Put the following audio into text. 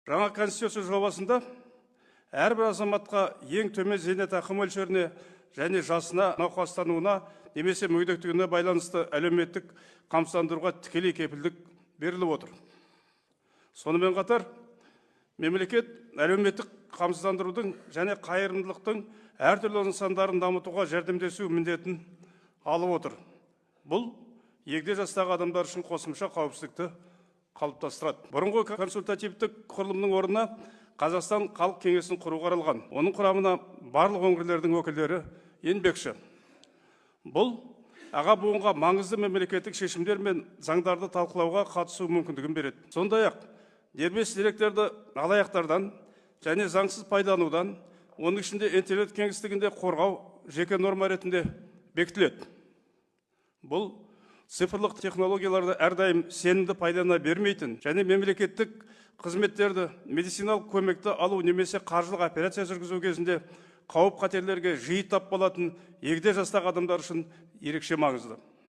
Жаңа конституция жобасында әрбір азаматқа ең төмен зейнетақы мөлшеріне және жасына, науқастануына немесе мүгедектігіне байланысты әлеуметтік қамсыздандыруға тікелей кепілдік беріліп отыр. Сонымен қатар, мемлекет әлеуметтік қамсыздандырудың және қайырымдылықтың әртүрлі нысандарын дамытуға жәрдемдесу міндетін алып отыр. Бұл егде жастағы адамдар үшін қосымша қауіпсіздікті қалыптастырады. Бұрынғы консультативтік құрылымның орнына Қазақстан халық кеңесін құру қаралған. Оның құрамына барлық өңірлердің өкілдері енбекші. Бұл аға буынға маңызды мемлекеттік шешімдер мен заңдарды талқылауға қатысу мүмкіндігін береді. Сондай-ақ дербес деректерді алаяқтардан және заңсыз пайдаланудан, оның ішінде интернет кеңістігінде қорғау жеке норма ретінде бекітіледі. Бұл цифрлық технологияларды әрдайым сенімді пайдалана бермейтін және мемлекеттік қызметтерді, медициналық көмекті алу немесе қаржылық операция жүргізу кезінде қауіп қатерлерге жиі тап болатын егде жастағы адамдар үшін ерекше маңызды.